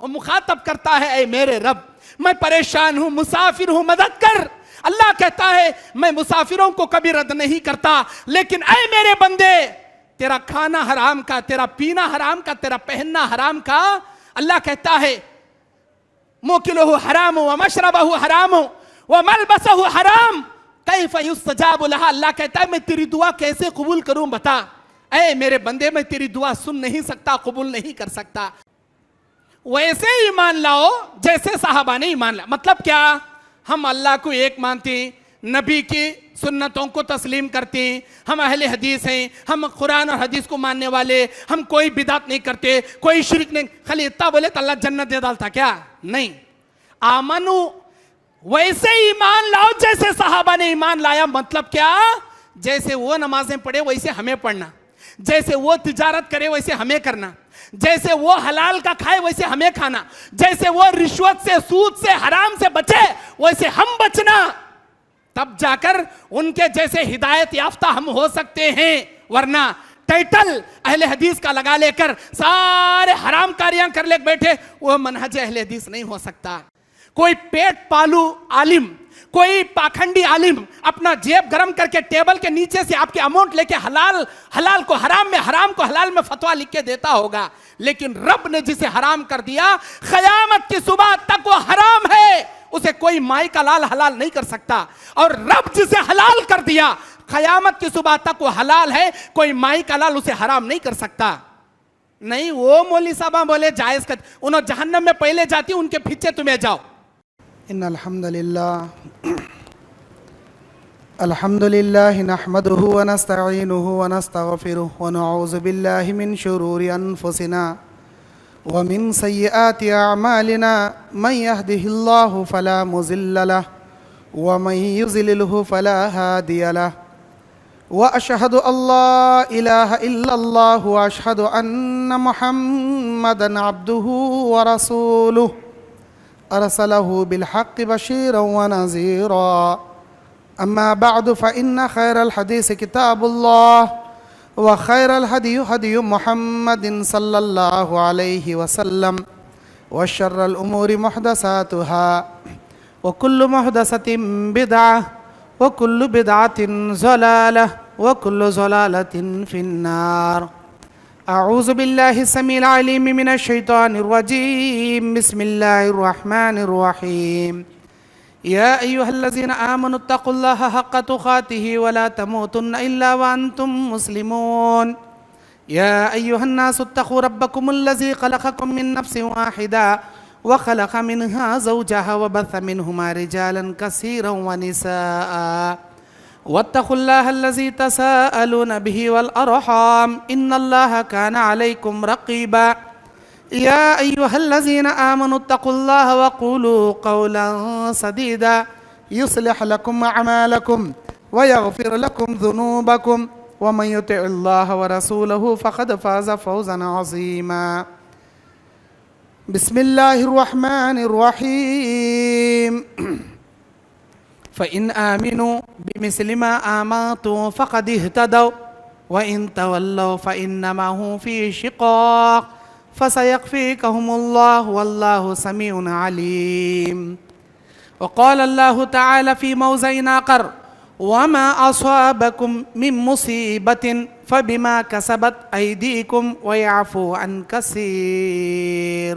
और मुखातब करता है, ऐ मेरे रब मैं परेशान हूं, मुसाफिर हूं, मदद कर। अल्लाह कहता है मैं मुसाफिरों को कभी रद्द नहीं करता, लेकिन ऐ मेरे बंदे तेरा खाना हराम का, तेरा पीना हराम का, तेरा पहनना हराम का। अल्लाह कहता है मोकिलहु हराम व मशरबहु हराम व मलबसहु हराम कैफ युस्तजाबु लहा। अल्लाह कहता है मैं तेरी दुआ कैसे कबूल करूं बता। ऐ मेरे बंदे मैं तेरी दुआ सुन नहीं सकता, कबूल नहीं कर सकता। वैसे ईमान लाओ जैसे साहबा ने ईमान लाया। मतलब क्या, हम अल्लाह को एक मानते, नबी की सुन्नतों को तस्लीम करते, हम अहले हदीस हैं, हम कुरान और हदीस को मानने वाले, हम कोई बिदात नहीं करते, कोई शिरक नहीं। खाली इतना बोले तो अल्लाह जन्नत दे डालता क्या? नहीं। आमनु वैसे ईमान लाओ जैसे साहबा ने ईमान लाया। मतलब क्या, जैसे वो नमाजें पढ़े वैसे हमें पढ़ना, जैसे वो तिजारत करे वैसे हमें करना, जैसे वो हलाल का खाए वैसे हमें खाना, जैसे वो रिश्वत से, सूद से, हराम से बचे वैसे हम बचना। तब जाकर उनके जैसे हिदायत याफ्ता हम हो सकते हैं। वरना टाइटल अहले हदीस का लगा लेकर सारे हराम कारियां कर ले बैठे, वो मनहज अहले हदीस नहीं हो सकता। कोई पेट पालू आलिम, कोई पाखंडी आलिम अपना जेब गरम करके टेबल के नीचे से आपके अमाउंट लेके हलाल को हराम में, हराम को हलाल में फतवा लिख के देता होगा। लेकिन रब ने जिसे हराम कर दिया, क़यामत की सुबह तक वो हराम है, उसे कोई माई का लाल हलाल नहीं कर सकता। और रब जिसे हलाल कर दिया, क़यामत की सुबह तक वो हलाल है, कोई माई का लाल उसे हराम नहीं कर सकता। नहीं, वो मौलवी साहब बोले जायज कर, उन्होंने जहन्नम में पहले जाती, उनके पीछे तुम्हें जाओ। इन्नल हम्दुलिल्लाह नहमदुहु व नस्तईनुहु व नस्तगफिरुहु व नऊज़ु बिल्लाहि मिन शुरूरि अनफुसिना व मिन सय्यिआति अअमालिना मन यहदिहिल्लाहु फला मुज़िल्ल लहु व मन युज़लिलहु फला हादिय लहु व अशहदु अल्ला इलाहा इल्लल्लाहु व अशहदु अन्न मुहम्मदन अब्दुहु व रसूलुहु अरसलहु बिलहक़्क़ि बशीरन व नज़ीरा। अम्मा बअद फ़इन्न खैरल हदीस किताबुल्लाह व खैरल हदी हदी मुहम्मदिन सल्लल्लाहु अलैहि वसल्लम व शर्रल उमूरि मुहदसातुहा व कुल्लु मुहदसतिन बिदअह व कुल्लु बिदअतिन ज़लालह व कुल्लु ज़लालतिन फिन्नार। अऊज़ु बिल्लाहि समील अलीम मिनश शैतानिर रजीम। बिस्मिल्लाहिर रहमानिर रहीम। या अय्युहल्लज़ीना आमनुत्तक़ुल्लाहा हक़्क़ तुक़ातिही व ला तमूतुन्ना इल्ला व अंतुम मुस्लिमून। या अय्युहन्नासुत्तक़ू रब्बकुमुल्लज़ी ख़लक़कुम मिन नफ़्सिन वाहिदा व ख़लक़ मिनहा ज़ौजहा व बस्स मिनहुमा रिजालन कसीरन व निसाअ वत्तक़ुल्लाह अल्लज़ी तसाअलून बिही वल अर्हाम इन्नल्लाहा काना अलैकुम रक़ीबा। या अय्युहल्लज़ीना आमनुत्तक़ुल्लाह व क़ूलू क़ौलन सदीदा युस्लिह लकुम अअमालकुम व यग़फ़िर लकुम ज़ुनूबकुम व मन युतिइल्लाह व रसूलहु फ़क़द फ़ाज़ फ़ौज़न अज़ीमा। बिस्मिल्लाहिर रहमानिर रहीम। फ़इन आमिनू बिमिस्लि मा आमनतुम फ़क़द इह्तदौ व इन तवल्लौ फ़इन्नमा हुम फ़ी शिक़ाक़ फ़सयक्फ़ीकहुमुल्लाहु वल्लाहु समीउन अलीम। व क़ाल अल्लाहु तआला फ़ी मौज़िइन आख़र वमा असाबकुम मिन मुसीबतिन फ़बिमा कसबत अयदीकुम व यअफ़ू अन कसीर।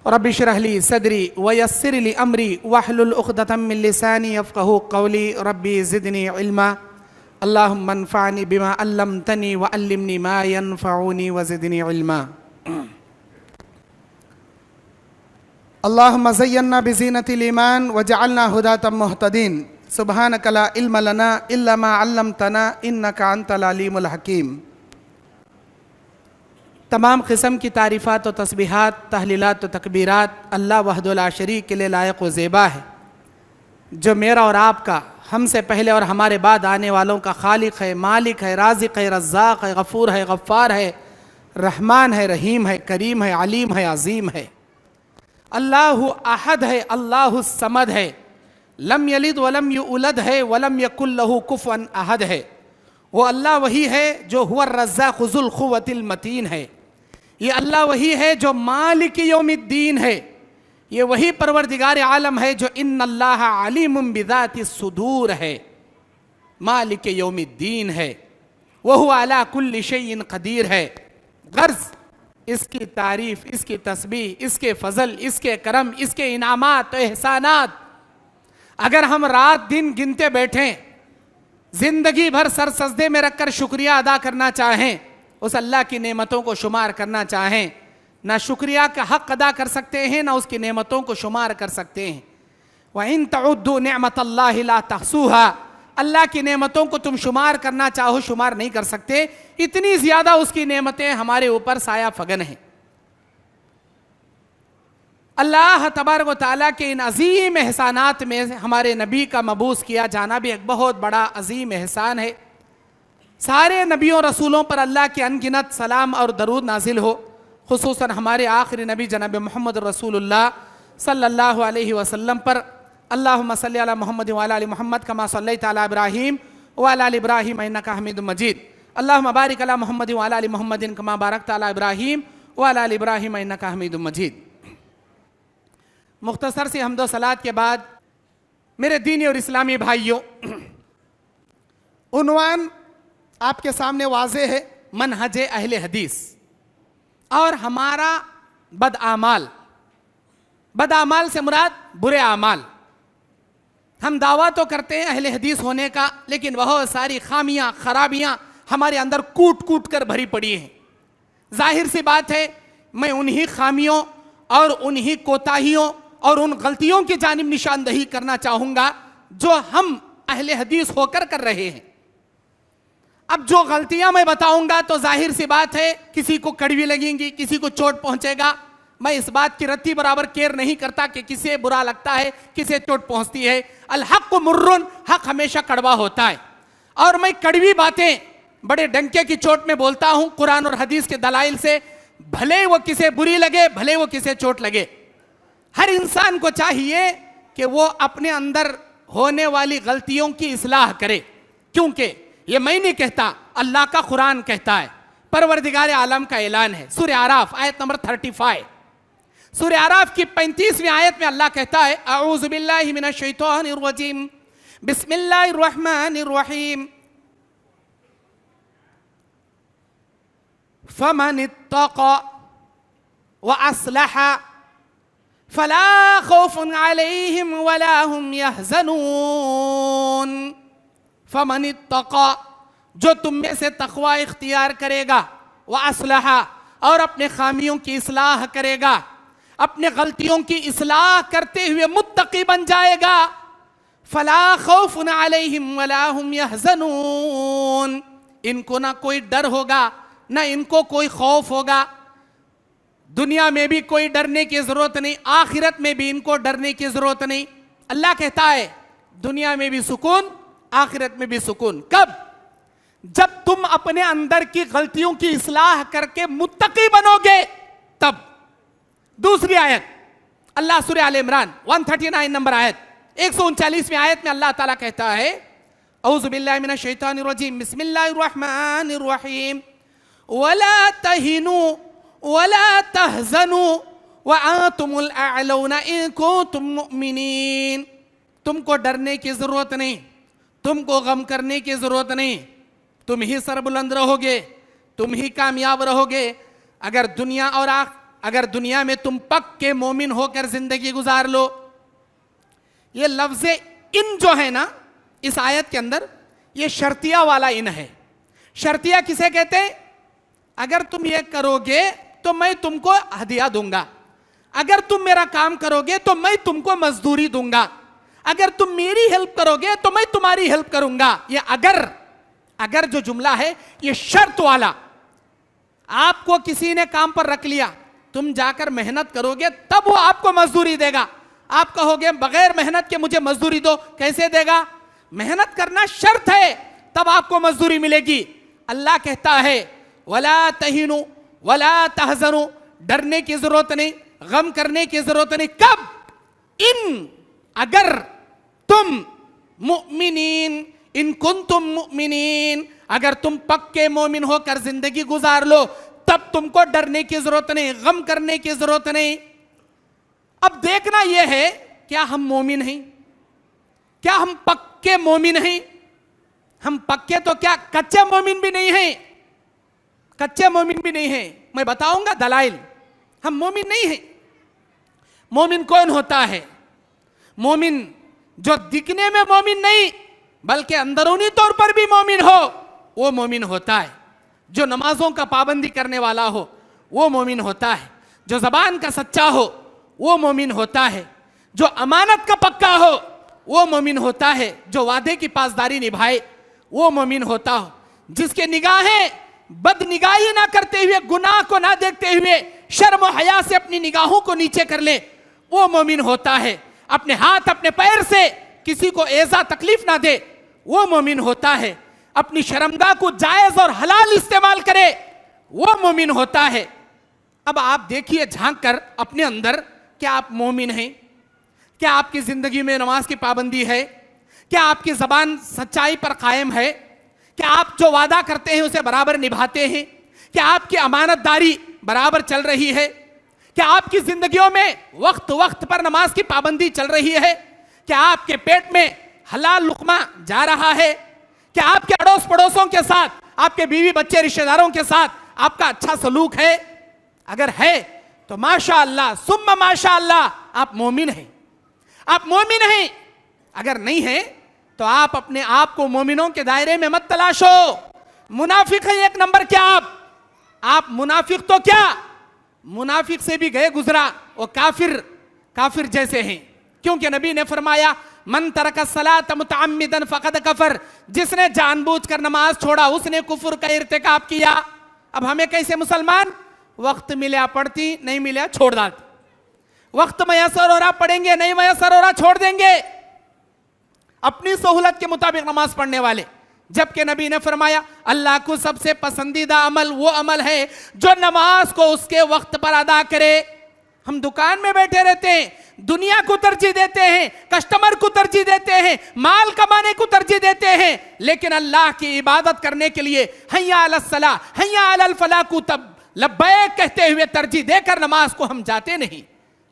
रब्बि इश्रह ली सदरी व यस्सिर ली अमरी वहलुल उक़दतम मिन लिसानी यफ़क़हू क़ौली। रब्बी ज़िदनी इल्मा। अल्लाहुम्मा अन्फ़अनी बिमा अल्लमतनी व अल्लिमनी मा यनफ़अुनी व ज़िदनी इल्मा। अल्लाहुम्मा ज़य्यिन्ना बिज़ीनतिल ईमान वजअलना हुदातम मुहतदीन। सुब्हानक ला इल्म लना इल्ला मा अल्लमतना इन्नका अंतल अलीमुल हकीम। तमाम किस्म की तारीफ़ात व तस्बीहात, तहलीलात व तकबीरात अल्लाह वहदहु ला शरीक के लिए लायक व ज़ेबा है, जो मेरा और आपका, हमसे पहले और हमारे बाद आने वालों का खालिक है, मालिक है, राज़िक़ है, रज़्ज़ाक़ है, गफ़ूर है, गफ़्फ़ार है, रहमान है, रहीम है, करीम है, अलीम है, अज़ीम है। अल्लाहु अहद है, अल्लाहु समद है, लम यलिद वलम यूलद है, वलम यकुल लहू कुफ़ुवन अहद है। वो अल्लाह वही है जो हुवा रज़्ज़ाक़ु ज़ुल क़ुव्वतिल मतीन है। ये अल्लाह वही है जो मालिक यौमिद्दीन है, ये वही परवरदिगार आलम है जो इन्नल्लाह अलीमुम बिज़ाति सुदूर है, मालिक यौमिद्दीन है, वहु अला कुल्लि शैइन कदीर है। गर्ज इसकी तारीफ, इसकी तस्बीह, इसके फजल, इसके करम, इसके इनामात एहसानात अगर हम रात दिन गिनते बैठें, जिंदगी भर सर सजदे में रखकर शुक्रिया अदा करना चाहें, उस अल्लाह की नेमतों को शुमार करना चाहें, ना शुक्रिया का हक अदा कर सकते हैं, ना उसकी नेमतों को शुमार कर सकते हैं। व इन तउद्दू निअमतल्लाहि ला तहसूहा, अल्लाह की नेमतों को तुम शुमार करना चाहो शुमार नहीं कर सकते, इतनी ज्यादा उसकी नेमतें हमारे ऊपर साया फगन हैं। अल्लाह तबारक व तआला के इन अजीम एहसानात में हमारे नबी का मबूस किया जाना भी एक बहुत बड़ा अजीम एहसान है। सारे नबियों रसूलों पर अल्लाह के अनगिनत सलाम और दरूद नाजिल हो, खुसूसन हमारे आखिरी नबी जनाब मोहम्मद रसूलुल्लाह सल्लल्लाहु अलैहि वसल्लम पर। अल्लाहुम्मा सल्ली अला मुहम्मद व अला आलि मुहम्मद कमा सल्लैता अला इब्राहीम व अला आलि इब्राहीम इन्नका हमीदुम मजीद। अल्लाहुम्मा बारिक अला मुहम्मद व अला आलि मुहम्मद कमा बारकता अला इब्राहीम व अला आलि इब्राहीम इन्नका हमीदुम मजीद। मुख्तसर सी हम्दो सलात के बाद मेरे दीनी और इस्लामी भाइयों, उन्वान आपके सामने वाज़े है, मनहजे अहले हदीस और हमारा बदआमाल। बदआमाल से मुराद बुरे आमाल। हम दावा तो करते हैं अहले हदीस होने का, लेकिन बहुत सारी खामियां खराबियां हमारे अंदर कूट कूट कर भरी पड़ी हैं। जाहिर सी बात है, मैं उन्हीं खामियों और उन्हीं कोताहियों और उन गलतियों की जानिब निशानदही करना चाहूंगा जो हम अहले हदीस होकर कर रहे हैं। अब जो गलतियां मैं बताऊंगा तो जाहिर सी बात है किसी को कड़वी लगेंगी, किसी को चोट पहुंचेगा। मैं इस बात की रत्ती बराबर केयर नहीं करता कि किसे बुरा लगता है, किसे चोट पहुंचती है। अल हक़ मुर्रुन, हक हमेशा कड़वा होता है। और मैं कड़वी बातें बड़े डंके की चोट में बोलता हूं कुरान और हदीस के दलाइल से, भले वो किसे बुरी लगे, भले वो किसे चोट लगे। हर इंसान को चाहिए कि वो अपने अंदर होने वाली गलतियों की इस्लाह करे, क्योंकि ये मैं नहीं कहता, अल्लाह का कुरान कहता है, परवरदिगार आलम का ऐलान है। सूरह आराफ आयत नंबर 35, सूरह आराफ की 35वीं आयत में अल्लाह कहता है, अऊज़ु बिल्लाहि मिनश शैतानिर रजीम, बिस्मिल्लाहिर रहमानिर रहीम, फमन इत्तक़ा व अस्लह फला खौफुन अलैहिम वला हुम यहज़नून। फमन इत्तक़ा, जो तुम में से तक़वा इख्तियार करेगा, व अस्लह, और अपने खामियों की इस्लाह करेगा, अपने गलतियों की इस्लाह करते हुए मुत्तकी बन जाएगा, फला खौफुन अलैहिम वला हुम यहज़नून, इनको ना कोई डर होगा, ना इनको कोई खौफ होगा। दुनिया में भी कोई डरने की जरूरत नहीं, आखिरत में भी इनको डरने की जरूरत नहीं। अल्लाह कहता है दुनिया में भी सुकून, आखिरत में भी सुकून। कब? जब तुम अपने अंदर की गलतियों की इस्लाह करके मुत्तकी बनोगे, तब। दूसरी आयत, अल्लाह सूरह आल इमरान 139 नंबर आयत, 139वीं आयत में अल्लाह ताला कहता है, औज़ु बिल्लाहि मिनश शैतानिर रजीम, बिस्मिल्लाहिर रहमानिर रहीम, वला तहिनु वला तहज़नु व अंतुमुल अअलौना इन कुंतुम मुमिनीन। तुमको डरने की जरूरत नहीं, तुमको गम करने की जरूरत नहीं, तुम ही सरबुलंद रहोगे, तुम ही कामयाब रहोगे अगर दुनिया में तुम पक्के मोमिन होकर जिंदगी गुजार लो। ये लफ्ज़ इन जो है ना इस आयत के अंदर, ये शर्तिया वाला इन है। शर्तिया किसे कहते हैं? अगर तुम ये करोगे तो मैं तुमको हदिया दूंगा, अगर तुम मेरा काम करोगे तो मैं तुमको मजदूरी दूंगा, अगर तुम मेरी हेल्प करोगे तो मैं तुम्हारी हेल्प करूंगा। ये अगर जो जुमला है ये शर्त वाला। आपको किसी ने काम पर रख लिया, तुम जाकर मेहनत करोगे तब वो आपको मजदूरी देगा। आप कहोगे बगैर मेहनत के मुझे मजदूरी दो, कैसे देगा? मेहनत करना शर्त है, तब आपको मजदूरी मिलेगी। अल्लाह कहता है वला तहिनु वला तहज़नु, डरने की जरूरत नहीं, गम करने की जरूरत नहीं। कब? इन, अगर तुम मुमिनीन, इन कुंतुम मुमिनीन, अगर तुम पक्के मोमिन होकर जिंदगी गुजार लो तब तुमको डरने की जरूरत नहीं, गम करने की जरूरत नहीं। अब देखना यह है, क्या हम मोमिन हैं? क्या हम पक्के मोमिन हैं? हम पक्के तो क्या कच्चे मोमिन भी नहीं हैं, कच्चे मोमिन भी नहीं हैं। मैं बताऊंगा दलाइल। हम मोमिन नहीं हैं। मोमिन कौन होता है? मोमिन जो दिखने में मोमिन नहीं बल्कि अंदरूनी तौर पर भी मोमिन हो, वो मोमिन होता है। जो नमाजों का पाबंदी करने वाला हो, वो मोमिन होता है। जो जबान का सच्चा हो, वो मोमिन होता है। जो अमानत का पक्का हो, वो मोमिन होता है। जो वादे की पासदारी निभाए, वो मोमिन होता हो। जिसके निगाहें बदनिगाही ना करते हुए, गुनाह को ना देखते हुए, शर्म और हया से अपनी निगाहों को नीचे कर ले, वो मोमिन होता है। अपने हाथ अपने पैर से किसी को ऐसा तकलीफ ना दे, वो मोमिन होता है। अपनी शर्मगाह को जायज और हलाल इस्तेमाल करे, वो मोमिन होता है। अब आप देखिए झांक कर अपने अंदर, क्या आप मोमिन हैं? क्या आपकी जिंदगी में नमाज की पाबंदी है? क्या आपकी जबान सच्चाई पर कायम है? क्या आप जो वादा करते हैं उसे बराबर निभाते हैं? क्या आपकी अमानतदारी बराबर चल रही है? क्या आपकी जिंदगियों में वक्त वक्त पर नमाज की पाबंदी चल रही है? क्या आपके पेट में हलाल लुकमा जा रहा है? क्या आपके अड़ोस पड़ोसों के साथ, आपके बीवी बच्चे रिश्तेदारों के साथ आपका अच्छा सलूक है? अगर है तो माशाअल्लाह सुम्मा माशाअल्लाह, आप मोमिन हैं, आप मोमिन हैं। अगर नहीं है तो आप अपने आप को मोमिनों के दायरे में मत तलाशो। मुनाफिक है एक नंबर। क्या आप मुनाफिक तो क्या, मुनाफिक से भी गए गुजरा, वो काफिर जैसे हैं। क्योंकि नबी ने फरमाया, मन तरका सलात मुतअम्मिदन फकद कफर, जिसने जानबूझकर नमाज छोड़ा उसने कुफर का इर्तिकाब किया। अब हमें कैसे मुसलमान, वक्त मिला पढ़ती, नहीं मिला छोड़ डालती। वक्त मयसर हो रहा पढ़ेंगे, नहीं मयसर हो रहा छोड़ देंगे। अपनी सहूलत के मुताबिक नमाज पढ़ने वाले। जबकि नबी ने फरमाया, अल्लाह को सबसे पसंदीदा अमल वो अमल है जो नमाज को उसके वक्त पर अदा करे। हम दुकान में बैठे रहते हैं, दुनिया को तरजीह देते हैं, कस्टमर को तरजीह देते हैं, माल कमाने को तरजीह देते हैं, लेकिन अल्लाह की इबादत करने के लिए हय्या अलस सलाह हय्या अलल फलाह को तब लब्बैक कहते हुए तरजीह देकर नमाज को हम जाते नहीं।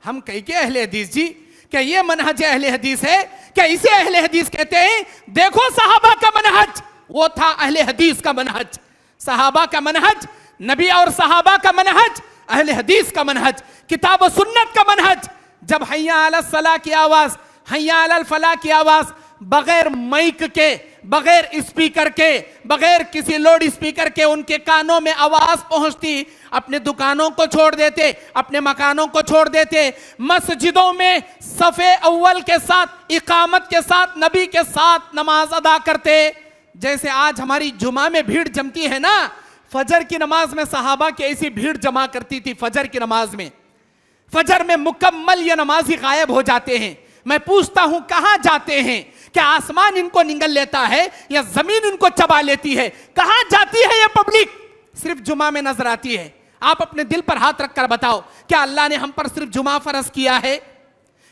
हम कह के अहले हदीस जी, क्या ये मनहज अहले हदीस है? क्या इसे अहले हदीस कहते हैं? देखो सहाबा का मनहज, वो था अहले हदीस का मनहज। सहाबा का मनहज, नबी और सहाबा का मनहज, अहले हदीस का मनहज, किताब और सुन्नत का मनहज। जब हय्या अलस सलाह की आवाज, हय्या अलल फलाह की आवाज बगैर माइक के, बगैर स्पीकर के, बगैर किसी लाउड स्पीकर के उनके कानों में आवाज पहुंचती, अपने दुकानों को छोड़ देते, अपने मकानों को छोड़ देते, मस्जिदों में सफे अव्वल के साथ, इकामत के साथ, नबी के साथ नमाज अदा करते। जैसे आज हमारी जुमा में भीड़ जमती है ना, फजर की नमाज में सहाबा की ऐसी भीड़ जमा करती थी। फजर की नमाज में, फजर में मुकम्मल ये नमाजी गायब हो जाते हैं। मैं पूछता हूं कहां जाते हैं? क्या आसमान इनको निगल लेता है या जमीन इनको चबा लेती है? कहां जाती है ये पब्लिक? सिर्फ जुमा में नजर आती है। आप अपने दिल पर हाथ रखकर बताओ, क्या अल्लाह ने हम पर सिर्फ जुमा फर्ज किया है?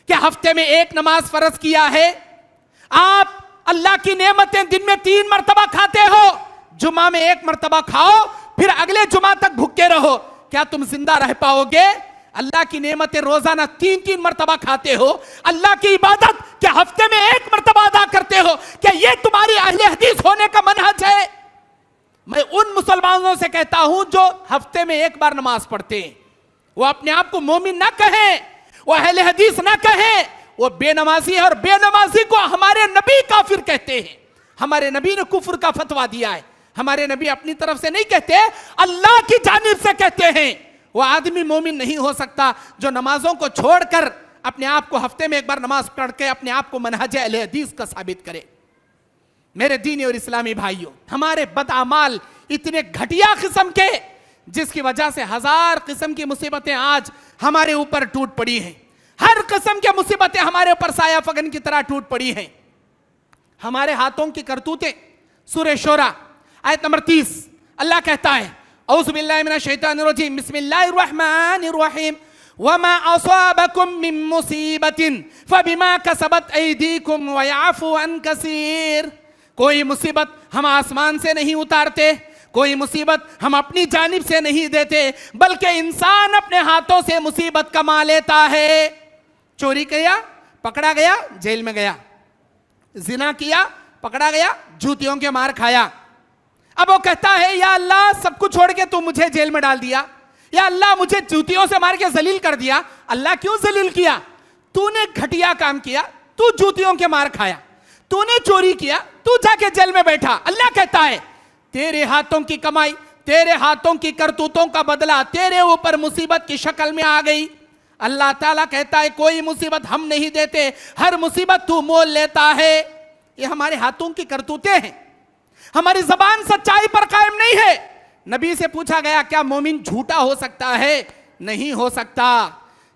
क्या हफ्ते में एक नमाज फर्ज किया है? आप अल्लाह की नेमतें दिन में 3 मरतबा खाते हो, जुमा में 1 मरतबा खाओ, फिर अगले जुमा तक भूखे रहो, क्या तुम जिंदा रह पाओगे? अल्लाह की नेमतें रोजाना 3-3 मरतबा खाते हो, अल्लाह की इबादत क्या हफ्ते में 1 मरतबा अदा करते हो? क्या ये तुम्हारी अहले हदीस होने का मनहज है? मैं उन मुसलमानों से कहता हूं जो हफ्ते में 1 बार नमाज पढ़ते हैं, वो अपने आप को मोमिन ना कहें, वो अहले हदीस ना कहें, वो बेनमाजी है। और बेनमाजी को हमारे नबी काफिर कहते हैं। हमारे नबी ने कुफ्र का फतवा दिया है। हमारे नबी अपनी तरफ से नहीं कहते, अल्लाह की जानिब से कहते हैं। वो आदमी मोमिन नहीं हो सकता जो नमाजों को छोड़कर अपने आप को हफ्ते में 1 बार नमाज पढ़ के अपने आप को मनहज अहले हदीस का साबित करे। मेरे दीनी और इस्लामी भाइयों, हमारे बदअमाल इतने घटिया किस्म के, जिसकी वजह से 1000 किस्म की मुसीबतें आज हमारे ऊपर टूट पड़ी हैं। हर किस्म की मुसीबतें हमारे ऊपर साया फगन की तरह टूट पड़ी हैं। हमारे हाथों की करतूतें। सूरह शूरा आयत नंबर 30 अल्लाह कहता है, औज़ु बिल्लाहि मिनश शैतानिर रजीम, बिस्मिल्लाहिर रहमानिर रहीम, वमा असाबकुम मिन मुसीबतिन फबिमा कसबत ऐदीकुम व याफू अन कसीर। कोई मुसीबत हम आसमान से नहीं उतारते, कोई मुसीबत हम अपनी जानिब से नहीं देते, बल्कि इंसान अपने हाथों से मुसीबत कमा लेता है। चोरी किया, पकड़ा गया, जेल में गया। जिना किया, पकड़ा गया, जूतियों के मार खाया। अब वो कहता है या अल्लाह सब कुछ छोड़ के तू मुझे जेल में डाल दिया, या अल्लाह मुझे जूतियों से मार के जलील कर दिया। अल्लाह क्यों जलील किया? तूने घटिया काम किया, तू जूतियों के मार खाया, तूने चोरी किया, तू जाके जेल में बैठा। अल्लाह कहता है तेरे हाथों की कमाई, तेरे हाथों की करतूतों का बदला तेरे ऊपर मुसीबत की शक्ल में आ गई। अल्लाह ताला कहता है कोई मुसीबत हम नहीं देते, हर मुसीबत तू मोल लेता है। ये हमारे हाथों की करतूतें हैं। हमारी जबान सच्चाई पर कायम नहीं है। नबी से पूछा गया क्या मोमिन झूठा हो सकता है? नहीं हो सकता।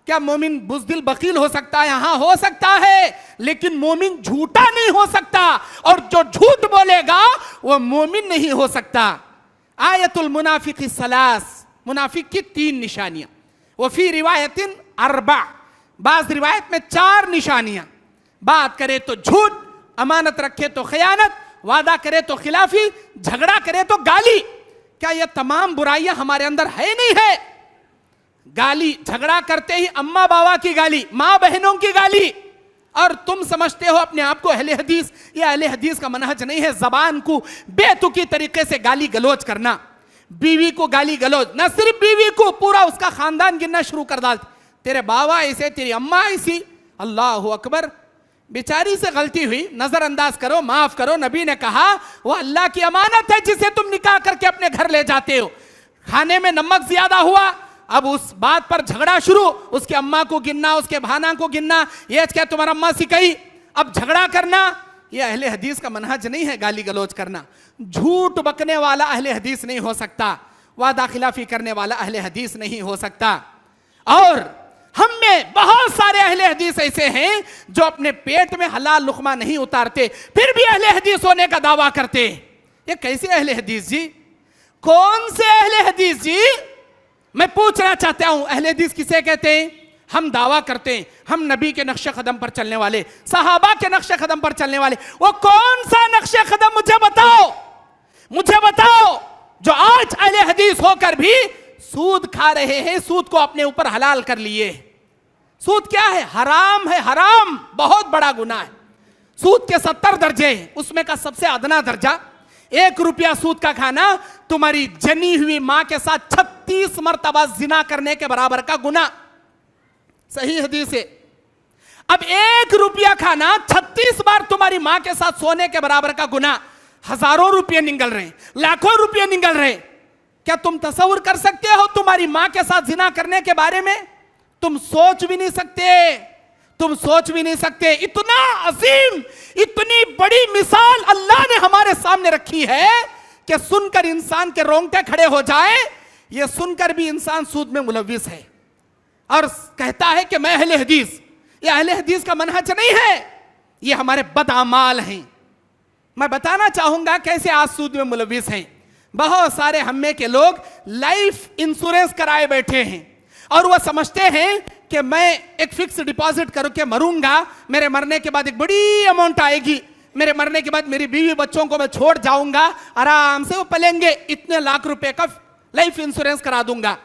क्या मोमिन बुज़दिल बकील हो सकता है? हाँ हो सकता है, लेकिन मोमिन झूठा नहीं हो सकता, और जो झूठ बोलेगा वो मोमिन नहीं हो सकता। आयतुल मुनाफिक सलास, मुनाफिक की 3 निशानियां। वो फी रिवायतिन अरबा, बाज रिवायत में 4 निशानियां। बात करे तो झूठ, अमानत रखे तो खयानत, वादा करे तो खिलाफी, झगड़ा करे तो गाली। क्या ये तमाम बुराइयां हमारे अंदर है? नहीं है। गाली, झगड़ा करते ही अम्मा बाबा की गाली, मां बहनों की गाली, और तुम समझते हो अपने आप को अहले हदीस। ये अहले हदीस का मनहज नहीं है। जबान को बेतुकी तरीके से गाली गलोच करना, बीवी को गाली गलोच, न सिर्फ बीवी को, पूरा उसका खानदान गिनना शुरू कर डालते। तेरे बाबा ऐसे, तेरी अम्मा ऐसी। अल्लाह अकबर, बेचारी से गलती हुई, नजरअंदाज करो, माफ करो। नबी ने कहा वो अल्लाह की अमानत है जिसे तुम निकाह करके अपने घर ले जाते हो। खाने में नमक ज्यादा हुआ, अब उस बात पर झगड़ा शुरू, उसके अम्मा को गिनना, उसके भाना को गिनना, ये क्या तुम्हारा अम्मा सिखाई, अब झगड़ा करना। ये अहले हदीस का मनहज नहीं है, गाली गलोच करना। झूठ बकने वाला अहले हदीस नहीं हो सकता, वादा खिलाफी करने वाला अहले हदीस नहीं हो सकता। और हम में बहुत सारे अहले हदीस ऐसे हैं जो अपने पेट में हलाल लुकमा नहीं उतारते, फिर भी अहले हदीस होने का दावा करते। ये कैसे अहले हदीस जी? कौन से अहले हदीस जी? मैं पूछना चाहता हूं, अहले हदीस किसे कहते हैं? हम दावा करते हैं हम नबी के नक्शे कदम पर चलने वाले, सहाबा के नक्शे कदम पर चलने वाले। वो कौन सा नक्शे कदम मुझे बताओ, मुझे बताओ, जो आज अहले हदीस होकर भी सूद खा रहे हैं, सूद को अपने ऊपर हलाल कर लिए। सूद क्या है? हराम है, हराम, बहुत बड़ा गुनाह है। सूद के 70 दर्जे हैं, उसमें का सबसे अदना दर्जा 1 रुपया सूद का खाना तुम्हारी जनी हुई मां के साथ 36 मरतबा जिना करने के बराबर का गुनाह। सही हदीस है। अब 1 रुपया खाना 36 बार तुम्हारी मां के साथ सोने के बराबर का गुनाह। हजारों रुपये निकल रहे, लाखों रुपये निकल रहे। क्या तुम तसव्वुर कर सकते हो तुम्हारी मां के साथ जिना करने के बारे में? तुम सोच भी नहीं सकते, तुम सोच भी नहीं सकते। इतना अजीम, इतनी बड़ी मिसाल अल्लाह ने हमारे सामने रखी है कि सुनकर इंसान के रोंगटे खड़े हो जाए। ये सुनकर भी इंसान सूद में मुलव्विस है और कहता है कि मैं अहले हदीस। ये अहले हदीस का मनहज नहीं है, ये हमारे बदअमाल हैं। मैं बताना चाहूंगा कैसे आज सूद में मुलव्विस हैं। बहुत सारे हम में के लोग लाइफ इंश्योरेंस कराए बैठे हैं और वह समझते हैं कि मैं एक फिक्स डिपॉजिट करके मरूंगा, मेरे मरने के बाद एक बड़ी अमाउंट आएगी, मेरे मरने के बाद मेरी बीवी बच्चों को मैं छोड़ जाऊंगा, आराम से वो पलेंगे, इतने लाख रुपए का लाइफ इंश्योरेंस करा दूंगा।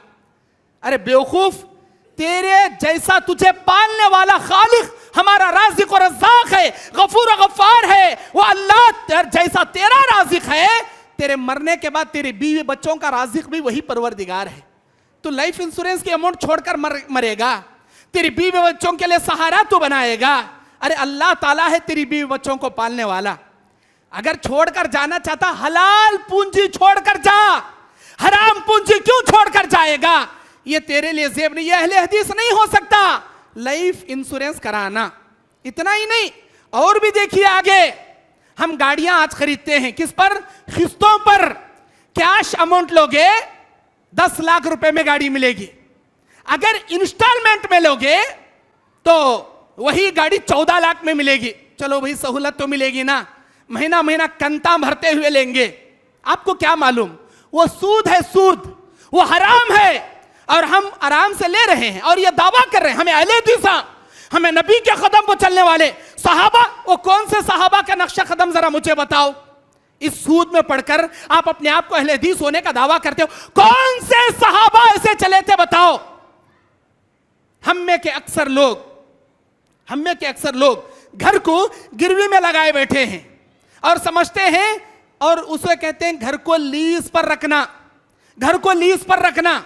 अरे बेवकूफ, तेरे जैसा तुझे पालने वाला खालिक हमारा राज़िक और रज़्ज़ाक़ है, गफूर और गफ्फार है। वो अल्लाह जैसा तेरा राज़िक है, तेरे मरने के बाद तेरे बीवी बच्चों का राज़िक भी वही परवरदिगार है। तो लाइफ इंश्योरेंस की अमाउंट छोड़कर मरेगा, तेरी बीवी बच्चों के लिए सहारा तो बनाएगा। अरे अल्लाह ताला है तेरी बीवी बच्चों को पालने वाला। अगर छोड़कर जाना चाहता, हलाल पूंजी छोड़कर जा, हराम पूंजी क्यों छोड़कर जाएगा? ये तेरे लिए जेब नहीं, ये अहले हदीस नहीं हो सकता। लाइफ इंश्योरेंस कराना, इतना ही नहीं और भी देखिए आगे। हम गाड़ियां आज खरीदते हैं किस पर? किस्तों पर। कैश अमाउंट लोगे 10 लाख रुपए में गाड़ी मिलेगी, अगर इंस्टॉलमेंट में लोगे तो वही गाड़ी 14 लाख में मिलेगी। चलो भाई सहूलत तो मिलेगी ना, महीना महीना कंता भरते हुए लेंगे। आपको क्या मालूम वो सूद है, सूद वो हराम है और हम आराम से ले रहे हैं और ये दावा कर रहे हैं हमें अहले हदीस, हमें नबी के कदम पर चलने वाले सहाबा। वो कौन से सहाबा का नक्शा कदम जरा मुझे बताओ। इस सूद में पढ़कर आप अपने आप को अहले हदीस होने का दावा करते हो। कौन से सहाबा ऐसे चले थे बताओ? हम में के अक्सर लोग घर को गिरवी में लगाए बैठे हैं और समझते हैं, और उसे कहते हैं घर को लीज पर रखना, घर को लीज पर रखना।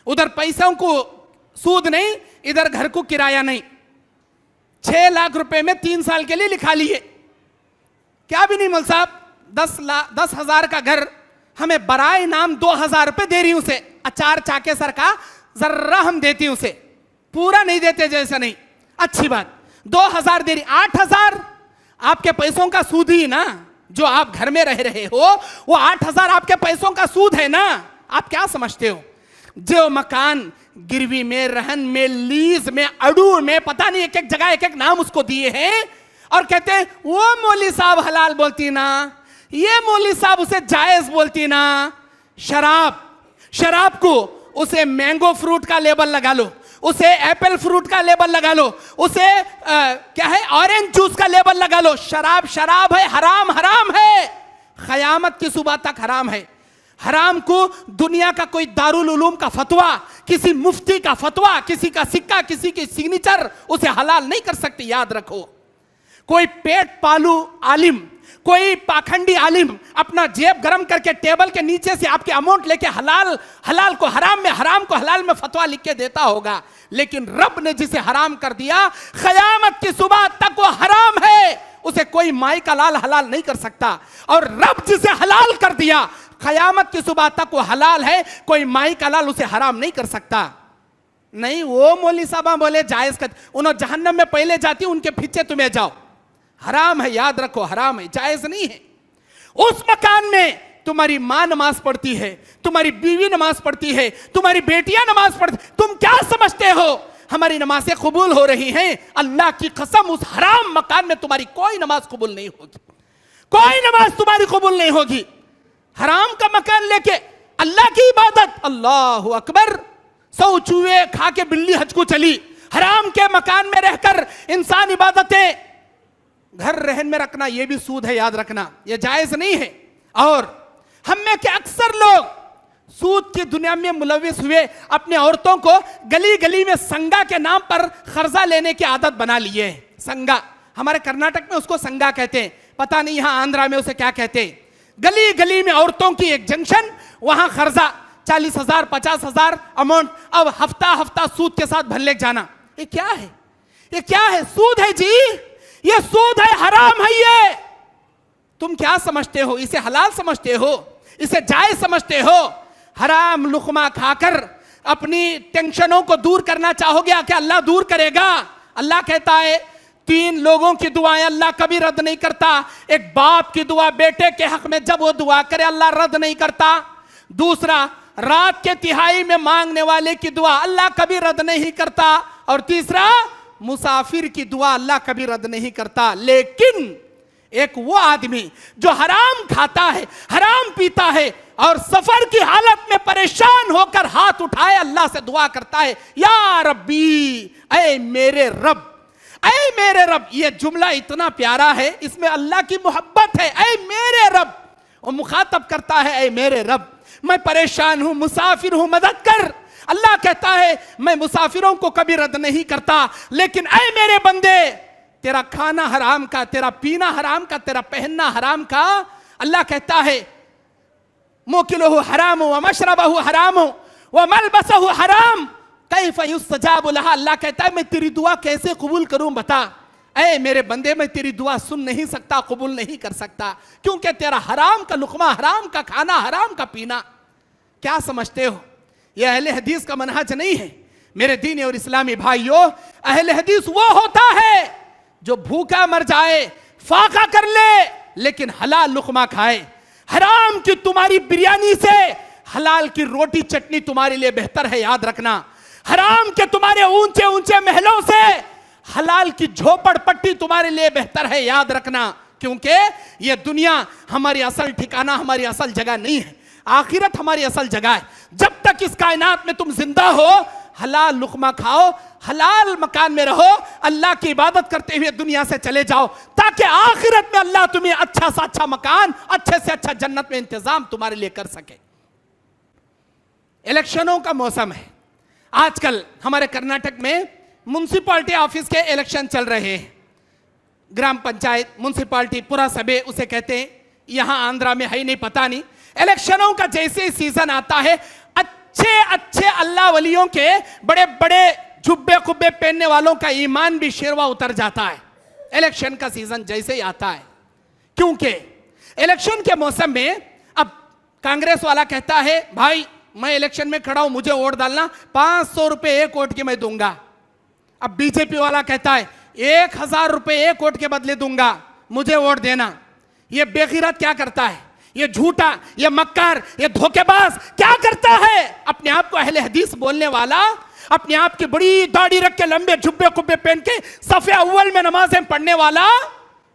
उधर पैसों को सूद नहीं, इधर घर को किराया नहीं। 6 लाख रुपए में 3 साल के लिए लिखा लिए, क्या भी नहीं। मौल साहब 10,000 का घर हमें बराए नाम 2,000 रुपए दे रही हूं उसे, अचार चाके सर का जर्रा हम देती हूं उसे, पूरा नहीं देते जैसा नहीं, अच्छी बात। 2,000 दे रही, 8,000 आपके पैसों का सूद ही ना। जो आप घर में रह रहे हो वो 8,000 आपके पैसों का सूद है ना। आप क्या समझते हो? जो मकान गिरवी में, रहन में, लीज में, अड़ू में, पता नहीं एक एक जगह एक एक नाम उसको दिए हैं, और कहते हैं वो मौली साहब हलाल बोलती ना, ये मौली साहब उसे जायज बोलती ना। शराब को उसे मैंगो फ्रूट का लेबल लगा लो, उसे एप्पल फ्रूट का लेबल लगा लो, उसे क्या है ऑरेंज जूस का लेबल लगा लो। शराब है, हराम है, क़यामत की सुबह तक हराम है। हराम को दुनिया का कोई दारुल उलूम का फतवा, किसी मुफ्ती का फतवा, किसी का सिक्का, किसी की सिग्नेचर उसे हलाल नहीं कर सकते। याद रखो, कोई पेट पालू आलिम, कोई पाखंडी आलिम अपना जेब गरम करके टेबल के नीचे से आपके अमाउंट लेके हलाल को हराम में, हराम को हलाल में फतवा लिख के देता होगा। लेकिन रब ने जिसे हराम कर दिया, क़यामत की सुबह तक वो हराम है, उसे कोई माई का लाल हलाल नहीं कर सकता। और रब जिसे हलाल कर दिया, क़यामत की सुबह तक वो हलाल है, कोई माई का लाल उसे हराम नहीं कर सकता। नहीं, वो मौली साहबा बोले जायज कर, उन्होंने जहन्नम में पहले जाती, उनके पीछे तुम्हें जाओ। हराम है, याद रखो, हराम है, जायज नहीं है। उस मकान में तुम्हारी मां नमाज पढ़ती है, तुम्हारी बीवी नमाज पढ़ती है, तुम्हारी बेटियां नमाज पढ़ती, तुम क्या समझते हो हमारी नमाजें कबूल हो रही हैं? अल्लाह की कसम, उस हराम मकान में तुम्हारी कोई नमाज कबूल नहीं होगी, कोई नमाज तुम्हारी कबूल नहीं होगी। हराम का मकान लेके अल्लाह की इबादत, अल्लाहु अकबर, 100 चूहे खा के बिल्ली हज को चली। हराम के मकान में रहकर इंसान इबादतें घर रहन में रखना, यह भी सूद है, याद रखना, यह जायज नहीं है। और हम में के अक्सर लोग सूद की दुनिया में मुलविस हुए, अपने औरतों को गली गली में संगा के नाम पर कर्जा लेने की आदत बना लिए। संगा, हमारे कर्नाटक में उसको संगा कहते हैं, पता नहीं यहां आंध्रा में उसे क्या कहते हैं। गली गली में औरतों की एक जंक्शन, वहां कर्जा 40,000 50,000 अमाउंट, अब हफ्ता हफ्ता सूद के साथ भरले जाना। ये क्या है? ये क्या है? सूद है जी, ये सूद है, हराम है ये। तुम क्या समझते हो? इसे हलाल समझते हो? इसे जायज समझते हो? हराम लुकमा खाकर अपनी टेंशनों को दूर करना चाहोगे, क्या अल्लाह दूर करेगा? अल्लाह कहता है 3 लोगों की दुआएं अल्लाह कभी रद्द नहीं करता। एक बाप की दुआ बेटे के हक में जब वो दुआ करे अल्लाह रद्द नहीं करता। दूसरा, रात के तिहाई में मांगने वाले की दुआ अल्लाह कभी रद्द नहीं करता। और तीसरा, मुसाफिर की दुआ अल्लाह कभी रद्द नहीं करता। लेकिन एक वो आदमी जो हराम खाता है, हराम पीता है और सफर की हालत में परेशान होकर हाथ उठाए अल्लाह से दुआ करता है, या रब्बी, ऐ मेरे रब, ऐ मेरे रब। ये जुमला इतना प्यारा है, इसमें अल्लाह की मोहब्बत है। ऐ मेरे रब, वो मुखातब करता है, ऐ मेरे रब, मैं परेशान हूं, मुसाफिर हूं, मदद कर। अल्लाह कहता है मैं मुसाफिरों को कभी रद्द नहीं करता, लेकिन ऐ मेरे बंदे, तेरा खाना हराम का, तेरा पीना हराम का, तेरा पहनना हराम का। अल्लाह कहता है मोकिलहु हराम व मशरबहु हराम व मलबसहु हराम कैफ युस्तजाबु लहा। अल्लाह कहता है मैं तेरी दुआ कैसे कबूल करूं बता। ऐ मेरे बंदे, मैं तेरी दुआ सुन नहीं सकता, कबूल नहीं कर सकता, क्योंकि तेरा हराम का लुकमा, हराम का खाना, हराम का पीना। क्या समझते हो? यह अहले हदीस का मनहज नहीं है। मेरे दीनी और इस्लामी भाइयों, अहले हदीस वो होता है जो भूखा मर जाए, फाका कर ले, लेकिन हलाल लुकमा खाए। हराम की तुम्हारी बिरयानी से हलाल की रोटी चटनी तुम्हारे लिए बेहतर है, याद रखना। हराम के तुम्हारे ऊंचे ऊंचे महलों से हलाल की झोपड़पट्टी तुम्हारे लिए बेहतर है, याद रखना। क्योंकि यह दुनिया हमारी असल ठिकाना, हमारी असल जगह नहीं है। आखिरत हमारी असल जगह है। जब तक इस कायनात में तुम जिंदा हो, हलाल लुकमा खाओ, हलाल मकान में रहो, अल्लाह की इबादत करते हुए दुनिया से चले जाओ, ताकि आखिरत में अल्लाह तुम्हें अच्छा सा अच्छा मकान, अच्छे से अच्छा जन्नत में इंतजाम तुम्हारे लिए कर सके। इलेक्शनों का मौसम है। आजकल हमारे कर्नाटक में म्युनिसिपैलिटी ऑफिस के इलेक्शन चल रहे हैं। ग्राम पंचायत, म्युनिसिपैलिटी, पूरा सभे उसे कहते हैं। यहां आंध्रा में है नहीं, पता नहीं। इलेक्शनों का जैसे सीजन आता है, अच्छे अच्छे अल्लाह वलियों के बड़े बड़े जुब्बे कुब्बे पहनने वालों का ईमान भी शेरवा उतर जाता है इलेक्शन का सीजन जैसे ही आता है। क्योंकि इलेक्शन के मौसम में अब कांग्रेस वाला कहता है, भाई मैं इलेक्शन में खड़ा हूं, मुझे वोट डालना, 500 रुपए एक वोट के मैं दूंगा। अब बीजेपी वाला कहता है 1000 रुपए एक वोट के बदले दूंगा, मुझे वोट देना। ये बेगैरत क्या करता है, ये झूठा, ये मक्कार, ये धोखेबाज क्या करता है? अपने आप को अहले हदीस बोलने वाला, अपने आप की बड़ी दाढ़ी रख के, लंबे जुब्बे कुब्बे पहन के, सफे अव्वल में नमाजें पढ़ने वाला,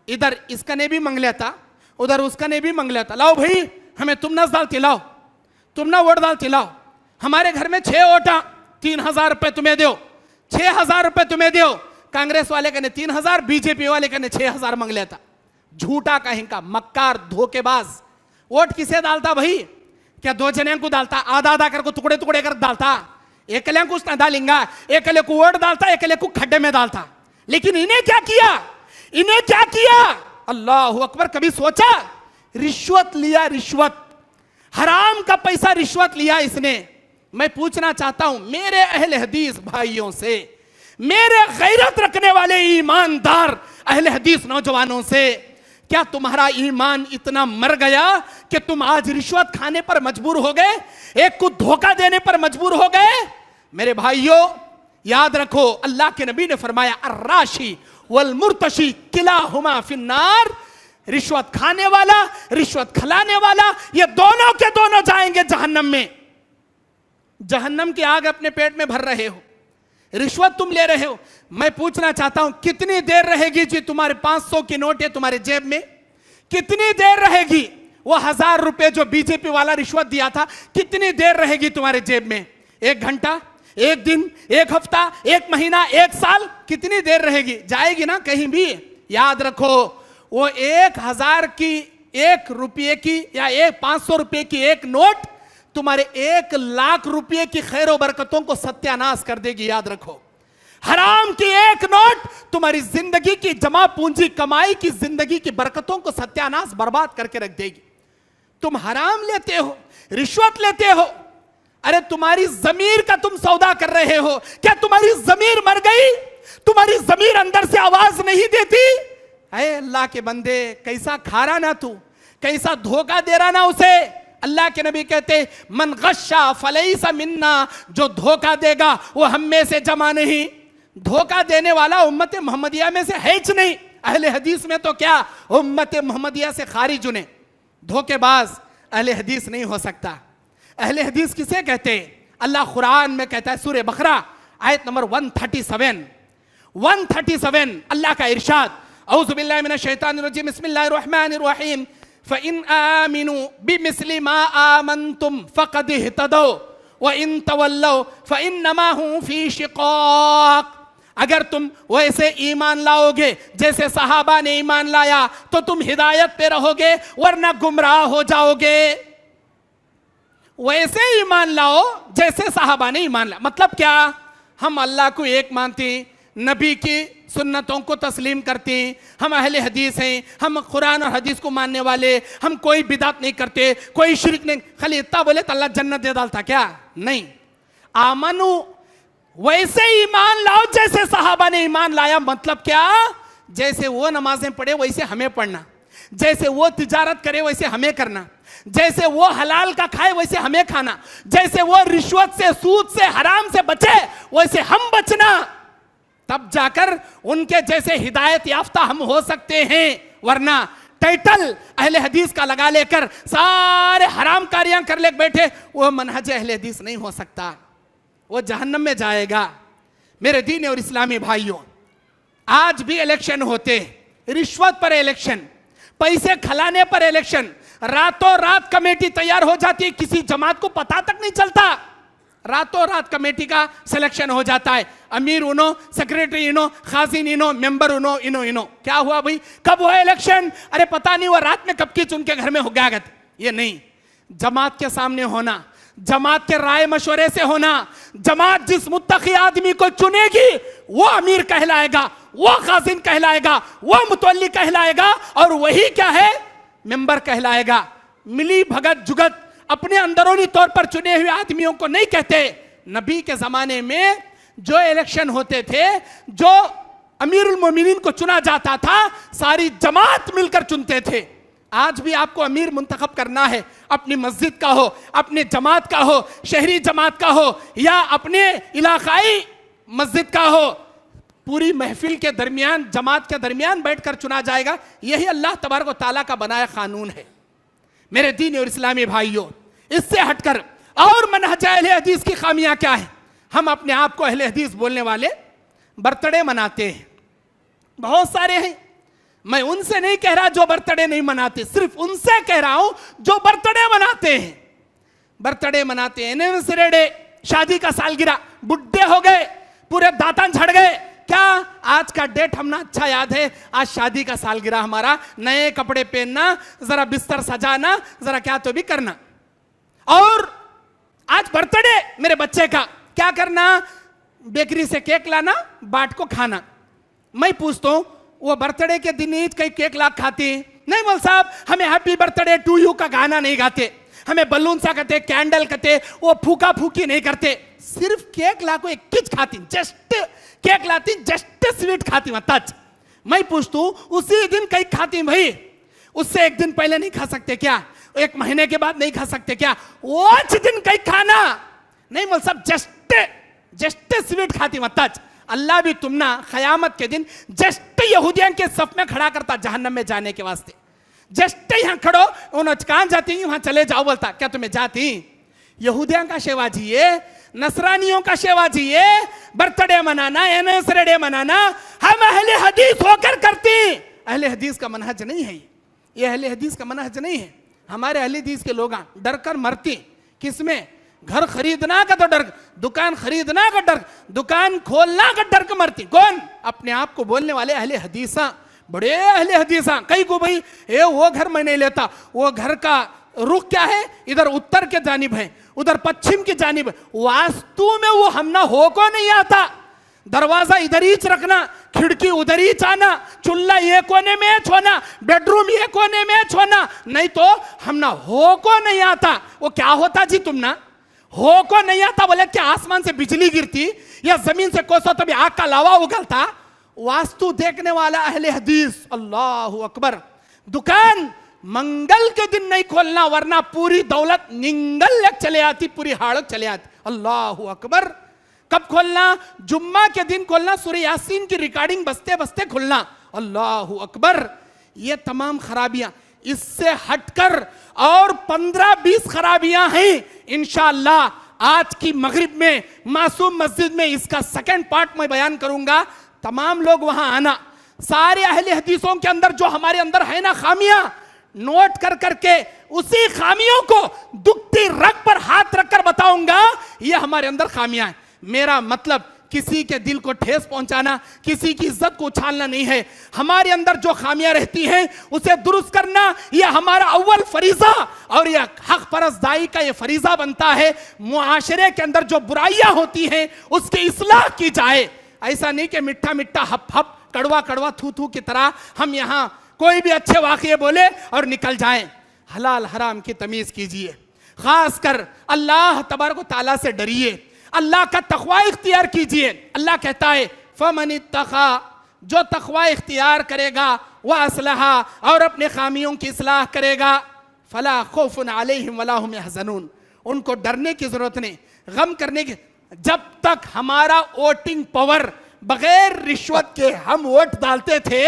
इधर इसका ने भी मांग लेता, उधर उसका ने भी मांग लेता। लाओ भाई हमें तुम नस डाल तिलाओ, तुम ना वोट डाल तिलाओ, हमारे घर में 6 वोटा, 3000 रुपए तुम्हें दो, 6000 रुपए तुम्हें दो। कांग्रेस वाले कहने 3000, बीजेपी वाले कहने 6000 मांग लेता। झूठा कहीं का, मक्कार, धोखेबाज। वोट किसे डालता भाई? क्या 2 जने को डालता? आधा आधा करके टुकड़े टुकड़े कर डालता। एकले को उसने डालेंगा, एकले को वोट डालता, एकले को खड्डे में डालता। लेकिन इन्हें क्या किया? इन्हें क्या किया? अल्लाह अकबर। कभी सोचा? रिश्वत लिया, रिश्वत, हराम का पैसा रिश्वत लिया इसने। मैं पूछना चाहता हूं मेरे अहले हदीस भाइयों से, मेरे गैरत रखने वाले ईमानदार अहले हदीस नौजवानों से, क्या तुम्हारा ईमान इतना मर गया कि तुम आज रिश्वत खाने पर मजबूर हो गए, एक को धोखा देने पर मजबूर हो गए? मेरे भाइयों याद रखो, अल्लाह के नबी ने फरमाया अर्राशी वल मुर्तशी किलाहुमा फिन्नार। रिश्वत खाने वाला, रिश्वत खिलाने वाला, ये दोनों के दोनों जाएंगे जहन्नम में। जहन्नम की आग अपने पेट में भर रहे हो, रिश्वत तुम ले रहे हो। मैं पूछना चाहता हूं कितनी देर रहेगी जी तुम्हारे 500 की नोट है तुम्हारे जेब में? कितनी देर रहेगी? वो 1000 रुपए जो बीजेपी वाला रिश्वत दिया था, कितनी देर रहेगी तुम्हारे जेब में? 1 घंटा, 1 दिन, 1 हफ्ता, 1 महीना, 1 साल? कितनी देर रहेगी? जाएगी ना कहीं भी। याद रखो, वो 1000 की, 1 रुपये की या 500 रुपए की एक नोट तुम्हारे 1 लाख रुपए की खैर बरकतों को सत्यानाश कर देगी। याद रखो, हराम की एक नोट तुम्हारी जिंदगी की जमा पूंजी, कमाई की जिंदगी की बरकतों को सत्यानाश, बर्बाद करके रख देगी। तुम हराम लेते हो, रिश्वत लेते हो, अरे तुम्हारी जमीर का तुम सौदा कर रहे हो। क्या तुम्हारी जमीर मर गई? तुम्हारी जमीर अंदर से आवाज नहीं देती? अरे अल्लाह के बंदे, कैसा खा रहा ना तू, कैसा धोखा दे रहा ना उसे। अल्लाह के नबी कहते मन गश्शा फलैसा मिन्ना, जो धोखा देगा वो हम में से जमा नहीं। धोखा देने वाला उम्मत मोहम्मदिया में से है ही नहीं। अहले हदीस में तो क्या, उम्मत मोहम्मदिया से खारिज उन्हें। धोखेबाज अहले हदीस नहीं हो सकता। अहले हदीस किसे कहते हैं? अल्लाह कुरान में कहता है, सूरह बकरा आयत नंबर 137 अल्लाह का इरशाद, औज़ु बिल्लाहि मिनश शैतानिर रजीम, बिस्मिल्लाहिर रहमानिर रहीम, फ़इन आमिनू बिमिस्लि मा आमनतुम फ़क़द इह्तदौ व इन तवल्लौ फ़इन्नमा हुम फ़ी शिक़ाक़। अगर तुम वैसे ईमान लाओगे जैसे सहाबा ने ईमान लाया तो तुम हिदायत पे रहोगे, वरना गुमराह हो जाओगे। वैसे ईमान लाओ जैसे सहाबा ने ईमान लाया। मतलब क्या? हम अल्लाह को एक मानते, नबी की सुन्नतों को तस्लीम करते, हम अहले हदीस हैं, हम कुरान और हदीस को मानने वाले, हम कोई बिदात नहीं करते, कोई शिरक नहीं। खाली इतना बोले तो अल्लाह जन्नत दे डालता क्या? नहीं। आमनु, वैसे ईमान लाओ जैसे सहाबा ने ईमान लाया। मतलब क्या? जैसे वो नमाजें पढ़े वैसे हमें पढ़ना, जैसे वो तिजारत करे वैसे हमें करना, जैसे वो हलाल का खाए वैसे हमें खाना, जैसे वो रिश्वत से, सूद से, हराम से बचे वैसे हम बचना। तब जाकर उनके जैसे हिदायत याफ्ता हम हो सकते हैं। वरना टाइटल अहले हदीस का लगा लेकर सारे हराम कारियां कर ले बैठे, वो मनहज अहले हदीस नहीं हो सकता, वो जहन्नम में जाएगा। मेरे दीन और इस्लामी भाइयों, आज भी इलेक्शन होते, रिश्वत पर इलेक्शन, पैसे खिलाने पर इलेक्शन, रातों रात कमेटी तैयार हो जाती है, किसी जमात को पता तक नहीं चलता। रातों रात कमेटी का सिलेक्शन हो जाता है, अमीर उनो, सेक्रेटरी इनो, खाजिन इनो, मेंबर उनो, इनो इनो। क्या हुआ भाई, कब हुआ इलेक्शन? अरे पता नहीं, वो रात में कब की चुन के घर में हो गया गत। ये नहीं, जमात के सामने होना, जमात के राय मशवरे से होना। जमात जिस मुत्तकी आदमी को चुनेगी वो अमीर कहलाएगा, वो खाजिन कहलाएगा, वो मुतवल्ली कहलाएगा, और वही क्या है, मेंबर कहलाएगा। मिली भगत जुगत अपने अंदरूनी तौर पर चुने हुए आदमियों को नहीं कहते। नबी के जमाने में जो इलेक्शन होते थे, जो अमीरुल मोमिनीन को चुना जाता था, सारी जमात मिलकर चुनते थे। आज भी आपको अमीर मुंतखब करना है, अपनी मस्जिद का हो, अपने जमात का हो, शहरी जमात का हो, या अपने इलाकाई मस्जिद का हो, पूरी महफिल के दरमियान, जमात के दरमियान बैठकर चुना जाएगा। यही अल्लाह तबारक व तआला का बनाया कानून है। मेरे दीन और इस्लामी भाइयों, इससे हटकर और मनहज अहले हदीस की खामियां क्या है? हम अपने आप को अहले हदीस बोलने वाले बर्थडे मनाते हैं, बहुत सारे हैं। मैं उनसे नहीं कह रहा जो बर्थडे नहीं मनाते, सिर्फ उनसे कह रहा हूं जो बर्थडे मनाते हैं। बर्थडे मनाते हैं, एनिवर्सरी डे, शादी का सालगिरह, बुढ़े हो गए, पूरे दांतन झड़ गए, क्या आज का डेट हमने अच्छा याद है, आज शादी का सालगिरह हमारा, नए कपड़े पहनना, जरा बिस्तर सजाना, जरा क्या तो भी करना। और आज बर्थडे मेरे बच्चे का, क्या करना, बेकरी से केक लाना, बाट को खाना। मैं पूछता हूं, वो बर्थडे के दिन ही कई केक ला खाती नहीं? बोल साहब, हमें हैप्पी बर्थडे टू यू का गाना नहीं गाते, हमें बलून सा कहते, कैंडल कहते, वो फूका फूकी नहीं करते, सिर्फ केक ला को एक किच खाती, जस्ट केक लाती, जस्ट स्वीट खाती टच। मैं पूछता हूं, उसी दिन कहीं खाती भाई, उससे एक दिन पहले नहीं खा सकते क्या? एक महीने के बाद नहीं खा सकते क्या? वो दिन कहीं खाना नहीं? बोल सब जस्ट स्वीट खाती टच। अल्लाह भी तुम ना क़यामत के दिन जस्ट यहूदियन के सफ में खड़ा करता जहन्नम में जाने के वास्ते। जस्ट यहां खड़ो, उन्होंने कहां जाती, वहां चले जाओ, बोलता क्या तुम्हें जाती? यहूदियों का सेवा जिए, नसरानियों का सेवा जिए, बर्थडे मनाना, एनिवर्सरी डे मनाना हम अहले हदीस होकर करती। अहले हदीस का मनहज नहीं है ये अहले हदीस का मनहज नहीं है। हमारे अहले हदीस के लोग डर कर मरती, किसमें? घर खरीदना का तो डर, दुकान खरीदना का डर, दुकान खोलना का डर के मरती। कौन? अपने आप को बोलने वाले अहले हदीसा, बड़े अहले हदीसा। कहीं को भाई वो घर मैं नहीं लेता, वो घर का रुख क्या है, इधर उत्तर के जानिब है, उधर पश्चिम की जानिब है, वास्तु में वो हम ना हो को नहीं आता। दरवाजा इधर ही रखना, खिड़की उधर ही आना, चूल्हा ये कोने में छोना, बेडरूम ये कोने में छोना, नहीं तो हम ना हो को नहीं आता। वो क्या होता जी, तुम ना हो को नहीं आता बोले क्या आसमान से बिजली गिरती या जमीन से कोसो तभी आग का लावा उगलता? वास्तु देखने वाला अहले हदीस। अल्लाह अकबर। दुकान मंगल के दिन नहीं खोलना, वरना पूरी दौलत निंगल चले आती, पूरी हाड़क चले आती। अल्लाह अकबर। कब खोलना? जुम्मा के दिन खोलना, सूरह यासीन की रिकॉर्डिंग बजते बजते खोलना। अल्लाह अकबर। ये तमाम खराबियां, इससे हटकर और 15-20 खराबियां हैं। इंशाअल्लाह आज की मगरिब में मासूम मस्जिद में इसका सेकंड पार्ट मैं बयान करूंगा। तमाम लोग वहां आना, सारे अहले हदीसों के अंदर जो हमारे अंदर है ना खामियां, नोट कर करके उसी खामियों को दुखती रग पर हाथ रखकर बताऊंगा, ये हमारे अंदर खामियां हैं। मेरा मतलब किसी के दिल को ठेस पहुंचाना, किसी की इज्जत को उछालना नहीं है। हमारे अंदर जो खामियां रहती हैं उसे दुरुस्त करना यह हमारा अव्वल फरीजा, और यह हक परस दाई का यह फरीजा बनता है। मुआशरे के अंदर जो बुराइयां होती हैं उसकी इस्लाह की जाए। ऐसा नहीं कि मिठा मिठा हप हप, कड़वा कड़वा थू थू की तरह हम यहां कोई भी अच्छे वाक़ये बोले और निकल जाएं। हलाल हराम की तमीज कीजिए, खासकर अल्लाह तबारक व तआला से डरिए, अल्लाह का तक़वा इख्तियार कीजिए। अल्लाह कहता है फमन इत्तक़ा, जो तक़वा इख्तियार करेगा, वह असलहा, और अपने खामियों की इस्लाह करेगा, फला खौफुन अलैहिम वला हुम यहज़नून, उनको डरने की जरूरत नहीं, गम करने की। जब तक हमारा वोटिंग पावर बगैर रिश्वत के हम वोट डालते थे,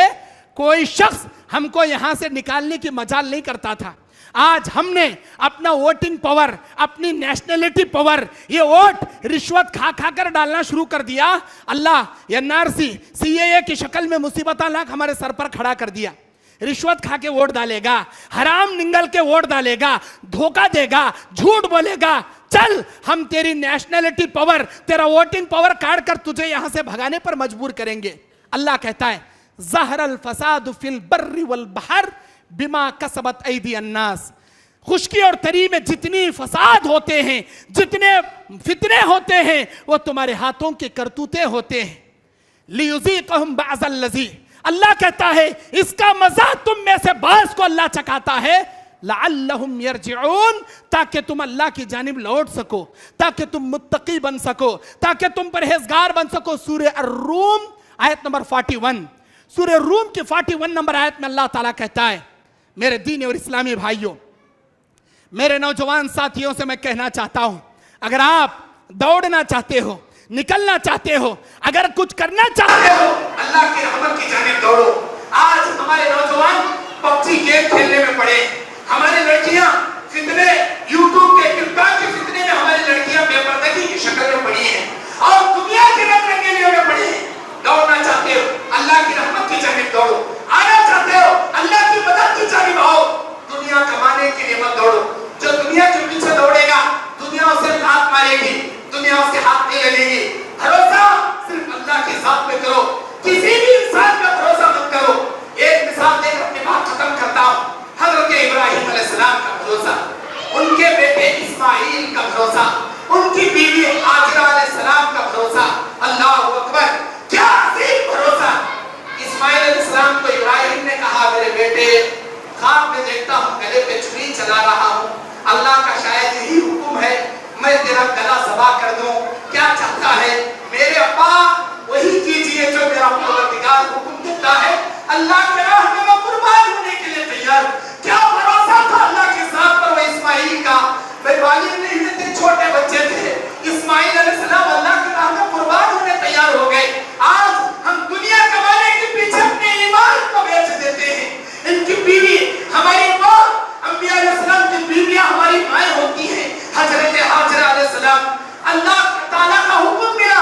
कोई शख्स हमको यहां से निकालने की मजाल नहीं करता था। आज हमने अपना वोटिंग पावर, अपनी नेशनलिटी पावर, ये वोट रिश्वत खा खा कर डालना शुरू कर दिया। अल्लाह एनआरसी सीएए की शक्ल में मुसीबत लाख हमारे सर पर खड़ा कर दिया। रिश्वत खा के वोट डालेगा, हराम निंगल के वोट डालेगा, धोखा देगा, झूठ बोलेगा, चल हम तेरी नेशनलिटी पावर, तेरा वोटिंग पावर काट कर तुझे यहां से भगाने पर मजबूर करेंगे। अल्लाह कहता है ज़हरल फसाद फिल बर्रि वल बहर बिमा कसबत ऐदी अन्नास। खुश्की और तरी में जितनी फसाद होते हैं, जितने फितने होते हैं, वो तुम्हारे हाथों के करतूते होते हैं। लियुज़ीक़हुम बअज़ल लज़ी, अल्लाह कहता है इसका मजा तुम में से बास को अल्लाह चखाता है, लअल्लहुम यरजिऊन, ताकि तुम अल्लाह की जानिब लौट सको, ताकि तुम मुत्तकी बन सको, ताकि तुम परहेजगार बन सको। सूरह अर्रूम आयत नंबर 41, सूरह रूम की 41 नंबर आयत में अल्लाह ताला कहता है, मेरे दीनी और इस्लामी भाइयों, मेरे नौजवान साथियों से मैं कहना चाहता हूं, अगर आप दौड़ना चाहते हो, निकलना चाहते हो, अगर कुछ करना चाहते हो, अल्लाह की रहमत की जानिब दौड़ो। आज हमारे नौजवान पबजी गेम खेलने में पड़े, हमारी लड़कियां फितने, यूट्यूब के टिकटॉक के फितने में हमारी लड़कियां बेपर्दगी की शक्ल में पड़ी हैं और दुनिया के रंग रंगीलियों में पड़ी हैं। दौड़ना चाहते हो, अल्लाह की रहमत की जानिब दौड़ो। आना चाहते हो, अल्लाह की मदद की जानिब आओ। दुनिया कमाने के लिए मत दौड़ो। जो दुनिया के पीछे दौड़ेगा, दुनिया उसे हाथ मारेगी, दुनिया उसके हाथ नहीं लगेगी। भरोसा सिर्फ अल्लाह के साथ में करो, किसी भी इंसान का भरोसा मत करो। एक मिसाल देकर अपनी बात खत्म करता हूं। हजरत इब्राहिम अलैहिस्सलाम का भरोसा, उनके बेटे इस्माइल का भरोसा, उनकी बीवी हाजिरा अलैहिस्सलाम का भरोसा, अल्लाहु अकबर, क्या अजीम भरोसा। इस्माइल अलैहिस्सलाम को इब्राहिम ने कहा, मेरे बेटे ख्वाब में देखता हूं गले पे छुरी चला रहा हूं, अल्लाह का शायद यही हुक्म है मैं तेरा गला ज़बा कर दूं, क्या चाहता है? मेरे अब्बा वही कीजिए जो मेरा परवरदिगार हुक्म देता है, अल्लाह के राह में मैं कुर्बान होने के लिए तैयार। क्या भरोसा था अल्लाह के साथ पर वो इस्माइल का। वे बालिग नहीं हुए थे, छोटे बच्चे थे, इस्माइल अलैहिस्सलाम अल्लाह के राह में कुर्बान होने तैयार हो गए। आज हम दुनिया कमाने के पीछे अपने ईमान को बेच देते हैं। इनकी बीवी हमारी माँ, अंबिया अलैहिस्सलाम की बीवियां हमारी माएँ होती हैं। हजरत हाजिरा अलैहिस्सलाम, अल्लाह ताला का हुक्म मिला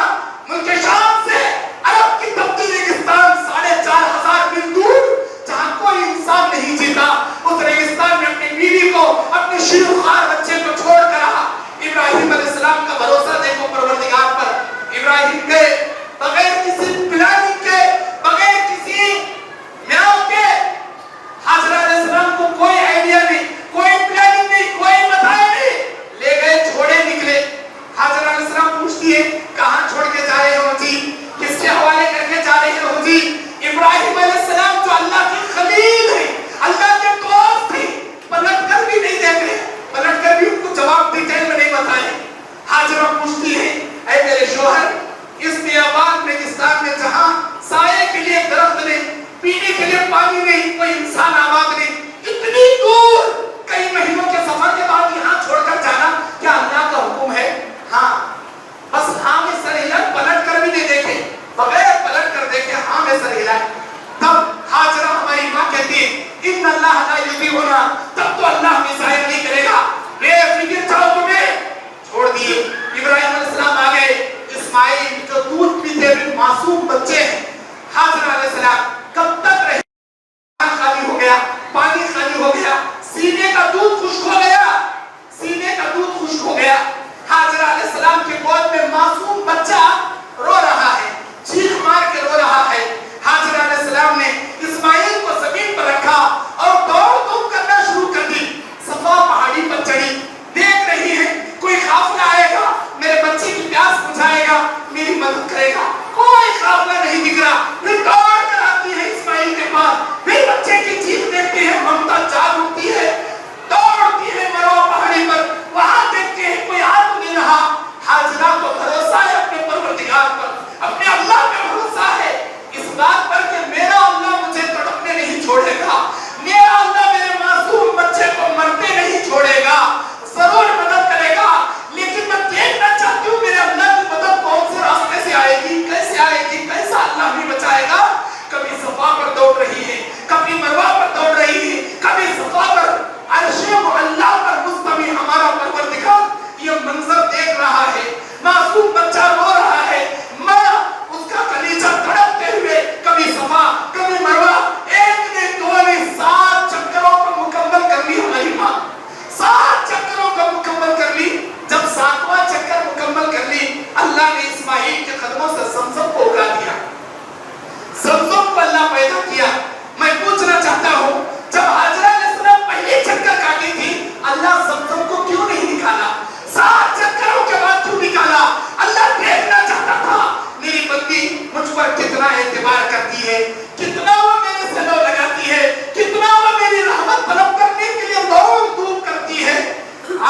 पर कितना एतबार करती है, कितना वो मेरे से लो लगाती है, कितना वो मेरी रहमत तलब करने के लिए दौड़ धूप करती है।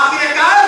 आखिरकार